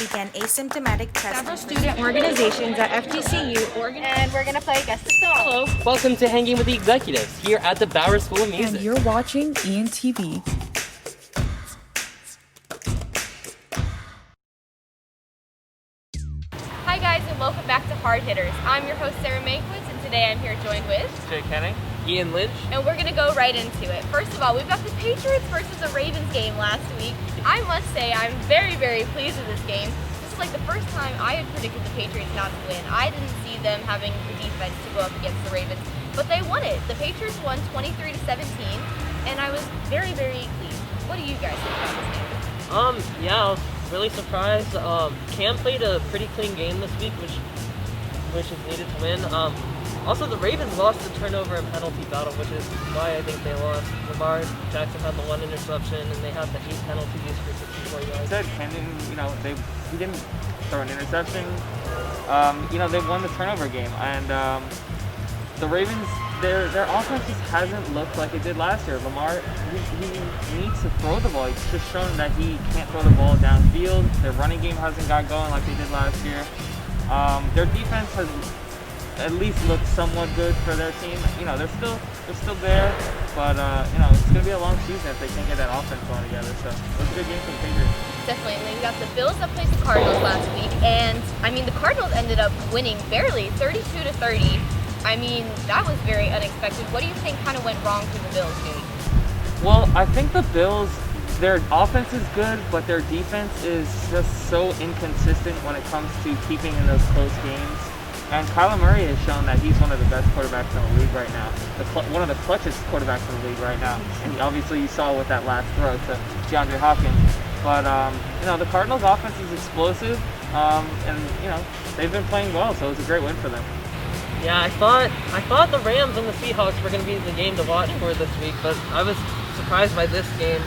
begin asymptomatic Several testing. student organizations at FGCU, Oregon, And we're gonna play Guess the Song. Hello, welcome to Hanging with the Executives here at the Bauer School of Music. And you're watching Ian TV. Hi guys, and welcome back to Hard Hitters. I'm your host Sarah Mankowitz, and today I'm here joined with Henning, Ian Lynch. and we're gonna go right into it. First of all, we've got the Patriots versus the Ravens game last week. I must say I'm very, very pleased with this game. This is like the first time I had predicted the Patriots not to win. I didn't see them having the defense to go up against the Ravens, but they won it. The Patriots won 23-17, and I was very, very pleased. What do you guys think about this game? Yeah, I was really surprised. Cam played a pretty clean game this week, which is needed to win. Also, the Ravens lost the turnover and penalty battle, which is why I think they lost. Lamar Jackson had the one interception, and they had the 8 penalties for 64 yards. said Henning, he didn't throw an interception. They won the turnover game, and the Ravens, their offense just hasn't looked like it did last year. Lamar, he needs to throw the ball. He's just shown that he can't throw the ball downfield. Their running game hasn't got going like they did last year. Their defense has at least looked somewhat good for their team. They're still there, but it's gonna be a long season if they can't get that offense going together. So it was a good game for the Patriots. Definitely. And then we got the Bills that played the Cardinals last week, and the Cardinals ended up winning barely, 32-30. That was very unexpected. What do you think kind of went wrong for the Bills, Jake? Well, I think the Bills, their offense is good, but their defense is just so inconsistent when it comes to keeping in those close games. And Kyler Murray has shown that he's one of the best quarterbacks in the league right now. One of the clutchest quarterbacks in the league right now. And obviously you saw with that last throw to DeAndre Hopkins. But, the Cardinals' offense is explosive, and they've been playing well, so it was a great win for them. Yeah, I thought the Rams and the Seahawks were going to be the game to watch for this week, but I was surprised by this game.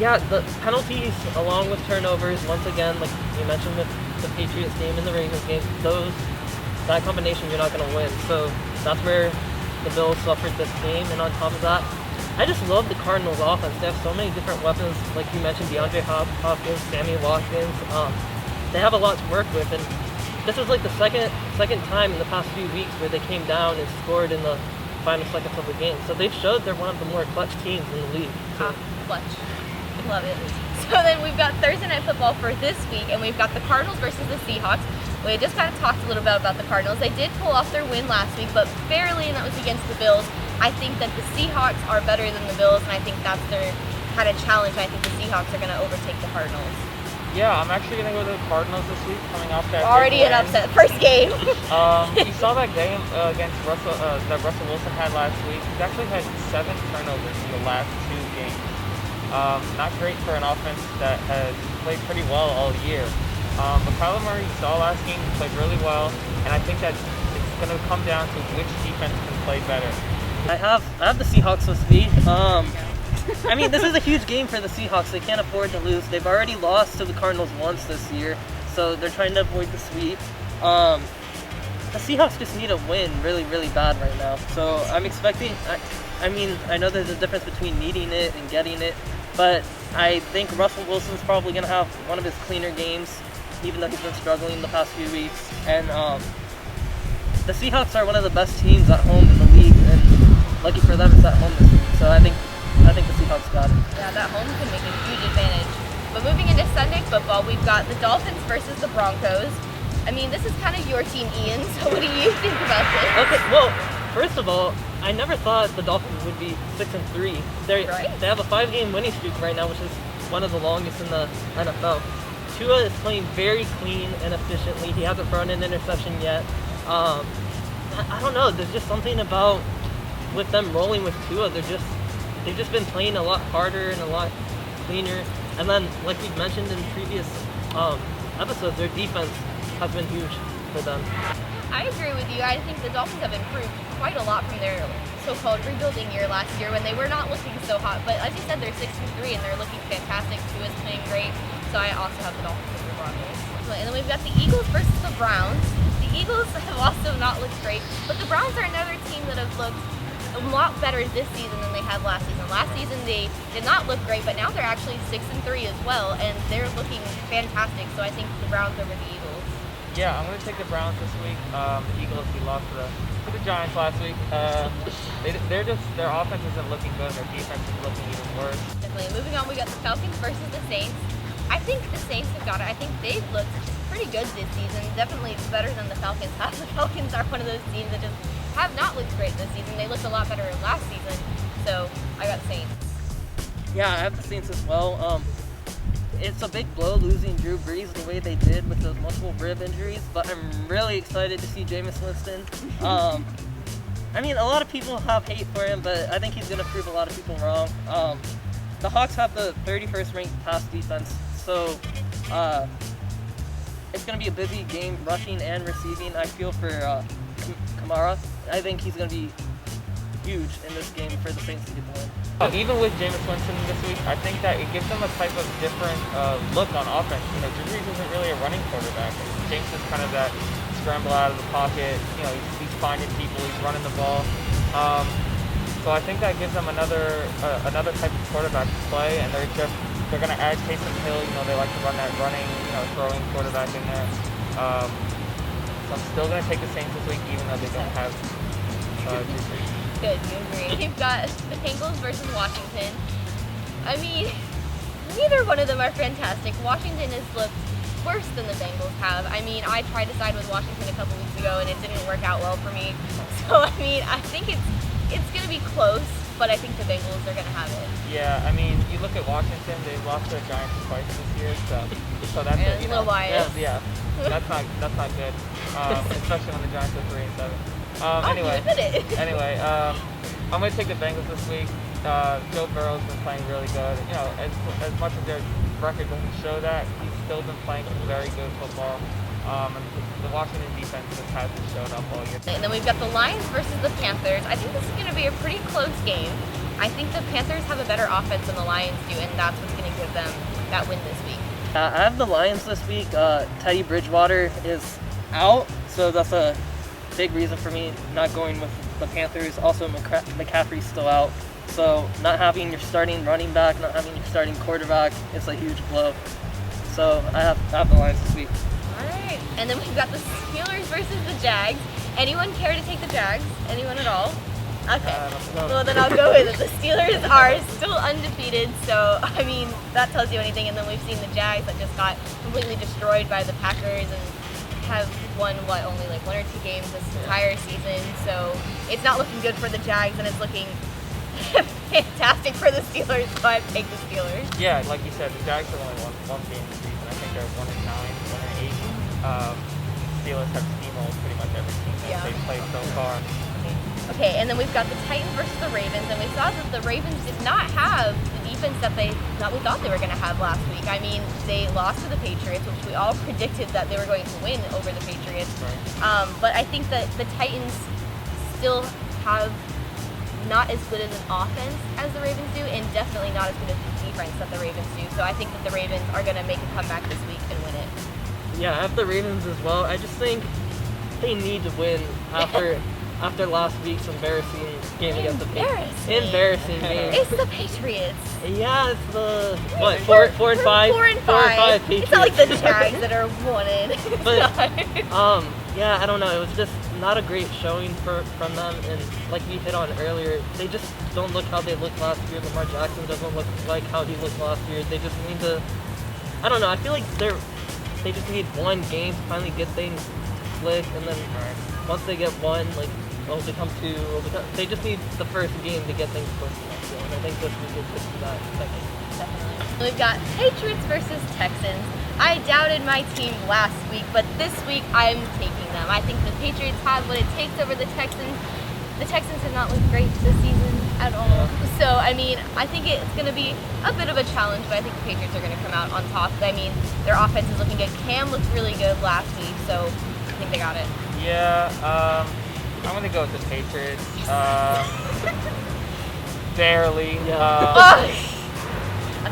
The penalties along with turnovers, once again, like you mentioned with the Patriots game and the Ravens game, that combination you're not going to win. So that's where the Bills suffered this game, and on top of that, I just love the Cardinals' offense. They have so many different weapons, like you mentioned, DeAndre Hopkins, Sammy Watkins. They have a lot to work with, and this is like the second time in the past few weeks where they came down and scored in the final seconds of the game. So they've showed they're one of the more clutch teams in the league. Clutch. Love it. So then we've got Thursday Night Football for this week, and we've got the Cardinals versus the Seahawks. We just kind of talked a little bit about the Cardinals. They did pull off their win last week, but barely, and that was against the Bills. I think that the Seahawks are better than the Bills, and I think that's their kind of challenge. I think the Seahawks are going to overtake the Cardinals. Yeah, I'm actually going to go to the Cardinals this week, coming off that Already an upset. First game. You saw that game against Russell that Russell Wilson had last week. He's actually had 7 turnovers in the last 2 games. Not great for an offense that has played pretty well all year. But Kyler Murray, you saw last game, he played really well, and I think that it's going to come down to which defense can play better. I have the Seahawks this week. This is a huge game for the Seahawks. They can't afford to lose. They've already lost to the Cardinals once this year, so they're trying to avoid the sweep. The Seahawks just need a win really, really bad right now. So I'm expecting, I know there's a difference between needing it and getting it, but I think Russell Wilson's probably going to have one of his cleaner games, even though he's been struggling the past few weeks. And the Seahawks are one of the best teams at home in the league, and lucky for them it's at home this week. So I think the Seahawks got it. Yeah, that home can make a huge advantage. But moving into Sunday football, we've got the Dolphins versus the Broncos. This is kind of your team, Ian, so what do you think about this? Okay, well, first of all, I never thought the Dolphins would be 6-3. They have a 5-game winning streak right now, which is one of the longest in the NFL. Tua is playing very clean and efficiently. He hasn't thrown an interception yet. I don't know. There's just something about with them rolling with Tua. They've just been playing a lot harder and a lot cleaner. And then, like we've mentioned in previous episodes, their defense has been huge for them. I agree with you. I think the Dolphins have improved quite a lot from their so-called rebuilding year last year when they were not looking so hot. But as you said, they're 6-3 and they're looking fantastic. Tua's playing great. So I also have the Dolphins over the Broncos. And then we've got the Eagles versus the Browns. The Eagles have also not looked great, but the Browns are another team that have looked a lot better this season than they had last season. Last season they did not look great, but now they're actually 6-3 as well, and they're looking fantastic. So I think the Browns over the Eagles. Yeah, I'm going to take the Browns this week. The Eagles, we lost to the Giants last week. Their offense isn't looking good. Their defense is looking even worse. Definitely. Moving on, we got the Falcons versus the Saints. I think the Saints have got it. I think they've looked pretty good this season. Definitely better than the Falcons have. The Falcons are one of those teams that just have not looked great this season. They looked a lot better last season. So I got Saints. Yeah, I have the Saints as well. It's a big blow losing Drew Brees the way they did with the multiple rib injuries, but I'm really excited to see Jameis Winston. I mean, a lot of people have hate for him, but I think he's going to prove a lot of people wrong. The Hawks have the 31st ranked pass defense, so it's going to be a busy game rushing and receiving. I feel for Kamara. I think he's going to be huge in this game for the Saints to get the win. Even with Jameis Winston this week, I think that it gives them a type of different look on offense. You know, Drew Brees isn't really a running quarterback. James is kind of that scramble out of the pocket. You know, he's finding people, he's running the ball. So I think that gives them another type of quarterback to play, and they're going to add Taysom Hill. You know, they like to run that running, throwing quarterback in there. So I'm still going to take the Saints this week, even though they don't have Drew Brees. Good, you agree. We've got the Bengals versus Washington. I mean, neither one of them are fantastic. Washington has looked worse than the Bengals have. I mean, I tried to side with Washington a couple weeks ago and it didn't work out well for me. So, I mean, I think it's going to be close, but I think the Bengals are going to have it. Yeah, I mean, you look at Washington, they've lost their Giants twice this year, so that's a little biased. Yeah, that's not good, especially when the Giants are 3-7. Anyway, I'm going to take the Bengals this week. Joe Burrow's been playing really good. You know, as much as their record doesn't show that, he's still been playing very good football. And the Washington defense just hasn't showed up all year. And then we've got the Lions versus the Panthers. I think this is going to be a pretty close game. I think the Panthers have a better offense than the Lions do, and that's what's going to give them that win this week. I have the Lions this week. Teddy Bridgewater is out, so that's a big reason for me not going with the Panthers. Also, McCaffrey's still out, so not having your starting running back, not having your starting quarterback, it's a huge blow. So I have the Lions this week. All right, and then we've got the Steelers versus the Jags. Anyone care to take the Jags? Anyone at all? Okay, well then I'll go with it. The Steelers are still undefeated, so I mean that tells you anything. And then we've seen the Jags that just got completely destroyed by the Packers and have won only like 1 or 2 games this entire season, so it's not looking good for the Jags, and it's looking fantastic for the Steelers, so I picked the Steelers. Yeah, like you said, the Jags have only won 1 game this season. I think they're 1-9, 1-8. Steelers have steamrolled pretty much every team that they've played so far. Okay, and then we've got the Titans versus the Ravens, and we saw that the Ravens did not have the defense that we thought they were going to have last week. I mean, they lost to the Patriots, which we all predicted that they were going to win over the Patriots. Right. But I think that the Titans still have not as good as an offense as the Ravens do, and definitely not as good as the defense that the Ravens do. So I think that the Ravens are going to make a comeback this week and win it. Yeah, I have the Ravens as well. I just think they need to win after last week's embarrassing game against the Patriots. Embarrassing game. It's the Patriots. Yeah, it's the four and five. 4-5 Patriots. It's not like the Jags that are 1-in. But yeah, I don't know. It was just not a great showing from them, and like we hit on earlier, they just don't look how they looked last year. Lamar Jackson doesn't look like how he looked last year. They just need to. I don't know. I feel like they just need one game to finally get things click, and then once they get one, like. It'll become 2. They just need the first game to get things clicking. And I think this week is just that second. Definitely. We've got Patriots versus Texans. I doubted my team last week, but this week I'm taking them. I think the Patriots have what it takes over the Texans. The Texans have not looked great this season at all. So, I mean, I think it's going to be a bit of a challenge, but I think the Patriots are going to come out on top. I mean, their offense is looking good. Cam looked really good last week, so I think they got it. Yeah, I'm going to go with the Patriots. Barely. I'll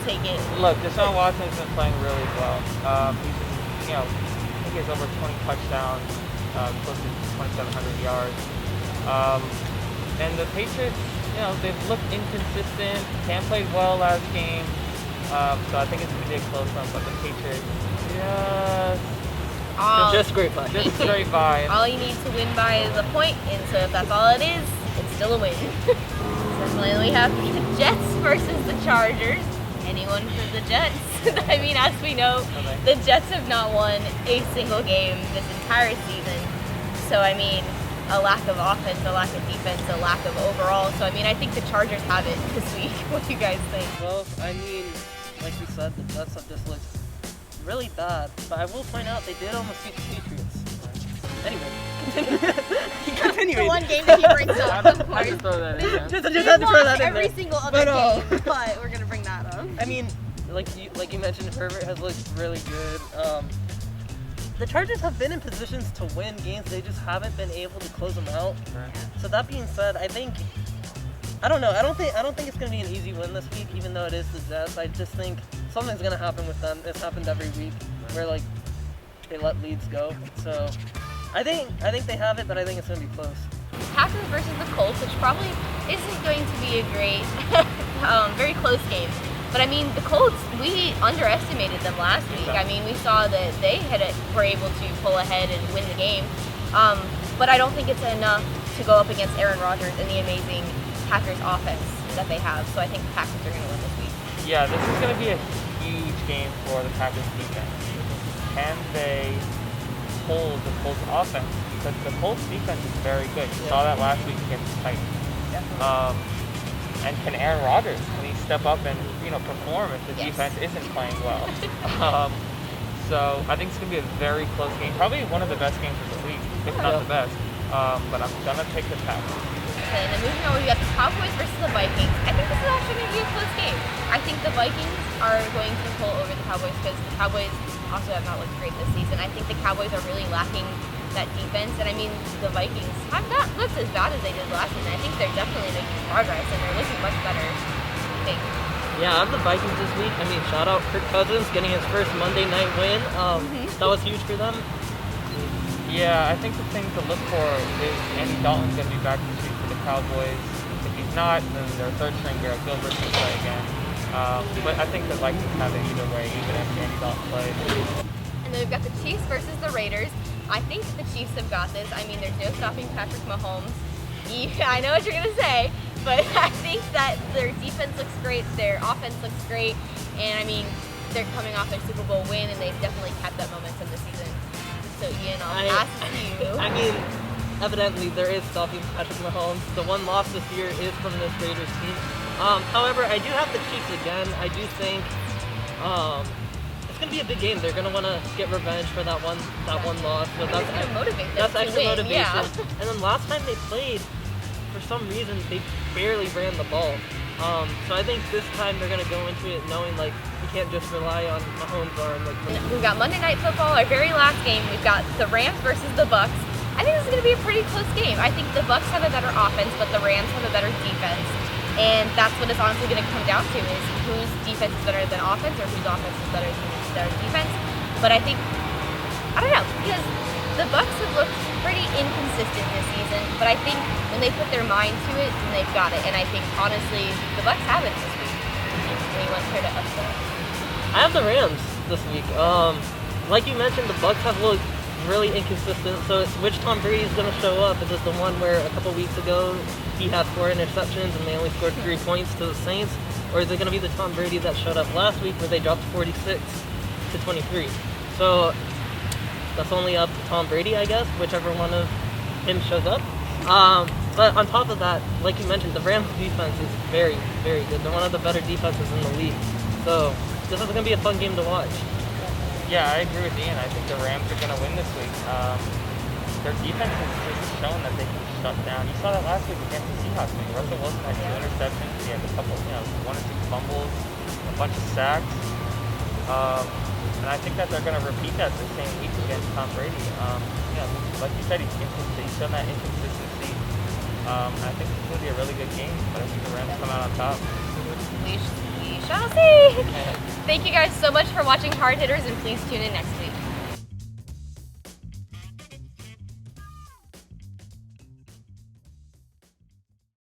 take it. Look, Deshaun Watson's been playing really well. He's been, I think he has over 20 touchdowns, close to 2,700 yards. And the Patriots, they've looked inconsistent. Cam played well last game. So I think it's going to be a close one, but the Patriots Just great by. just straight by. All you need to win by is a point, and so if that's all it is, it's still a win. So then we have the Jets versus the Chargers. Anyone for the Jets? I mean, as we know, the Jets have not won a single game this entire season. So, I mean, a lack of offense, a lack of defense, a lack of overall. So, I mean, I think the Chargers have it this week. What do you guys think? Well, I mean, like we said, the Jets have just looked really bad. But I will point out they did almost beat the Patriots. Anyway, continue. The one game that he brings up, of I course. just throw that in there. Just had to throw that in every there. single other But, game, but we're going to bring that up. I mean, like you mentioned, Herbert has looked really good. The Chargers have been in positions to win games. They just haven't been able to close them out. Right. So that being said, I don't know. I don't think it's gonna be an easy win this week, even though it is the Jets. I just think something's gonna happen with them. It's happened every week where like they let leads go. So I think they have it, but I think it's gonna be close. Packers versus the Colts, which probably isn't going to be a great, very close game. But I mean, the Colts, we underestimated them last week. I mean, we saw that they were able to pull ahead and win the game. But I don't think it's enough to go up against Aaron Rodgers and the amazing Packers offense that they have. So I think the Packers are going to win this week. Yeah, this is going to be a huge game for the Packers defense. Can they hold the Colts offense? Because the Colts defense is very good. You saw that last week against the Titans. And can Aaron Rodgers, can he step up and perform if the defense isn't playing well? So I think it's going to be a very close game. Probably one of the best games of the week, if not the best. But I'm going to take the Packers. Okay, and then moving on, we got the Cowboys versus the Vikings. I think this is actually going to be a close game. I think the Vikings are going to pull over the Cowboys because the Cowboys also have not looked great this season. I think the Cowboys are really lacking that defense, and I mean, the Vikings have not looked as bad as they did last season. I think they're definitely making progress, and they're looking much better, I think. Yeah, I have the Vikings this week. I mean, shout out Kirk Cousins getting his first Monday night win. That was huge for them. Yeah, I think the thing to look for is Andy Dalton's going to be back this week for the Cowboys. If he's not, then their third string Garrett Gilbert can play again. But I think the Vikings have it either way, even if Andy Dalton plays. And then we've got the Chiefs versus the Raiders. I think the Chiefs have got this. I mean, there's no stopping Patrick Mahomes. I know what you're going to say, but I think that their defense looks great, their offense looks great, and I mean, they're coming off their Super Bowl win, and they've definitely kept that momentum this season. So Ian, I'll pass it to you. I mean, evidently there is stopping Patrick Mahomes. The one loss this year is from this Raiders team. However, I do have the Chiefs again. I do think it's going to be a big game. They're going to want to get revenge for that one loss. So that's going to motivate them that's to extra win, motivation. yeah. And then last time they played, for some reason, they barely ran the ball. So I think this time they're going to go into it knowing, like, we can't just rely on Mahomes' arm. We've got Monday Night Football, our very last game. We've got the Rams versus the Bucs. I think this is going to be a pretty close game. I think the Bucs have a better offense, but the Rams have a better defense. And that's what it's honestly going to come down to, is whose defense is better than offense or whose offense is better than their defense. But I think, I don't know, because the Bucs have looked pretty inconsistent this season, but I think when they put their mind to it, then they've got it. And I think, honestly, the Bucs have it this week. Anyone care to upset? I have the Rams this week. Like you mentioned, the Bucs have looked really inconsistent. So it's which Tom Brady is going to show up. Is it the one where a couple weeks ago he had 4 interceptions and they only scored 3 points to the Saints? Or is it going to be the Tom Brady that showed up last week where they dropped 46 to 23? So that's only up to Tom Brady, I guess, whichever one of him shows up. But on top of that, like you mentioned, the Rams defense is very, very good. They're one of the better defenses in the league. So this is going to be a fun game to watch. Yeah, I agree with Ian. I think the Rams are going to win this week. Their defense has just shown that they can shut down. You saw that last week against the Seahawks. I mean, Russell Wilson had 2 interceptions. He had a couple, 1 or 2 fumbles, a bunch of sacks. And I think that they're going to repeat that the same week against Tom Brady. Like you said, he's shown that inconsistency. I think it's going to be a really good game, but I think the Rams come out on top. We shall see. Thank you guys so much for watching Hard Hitters, and please tune in next week.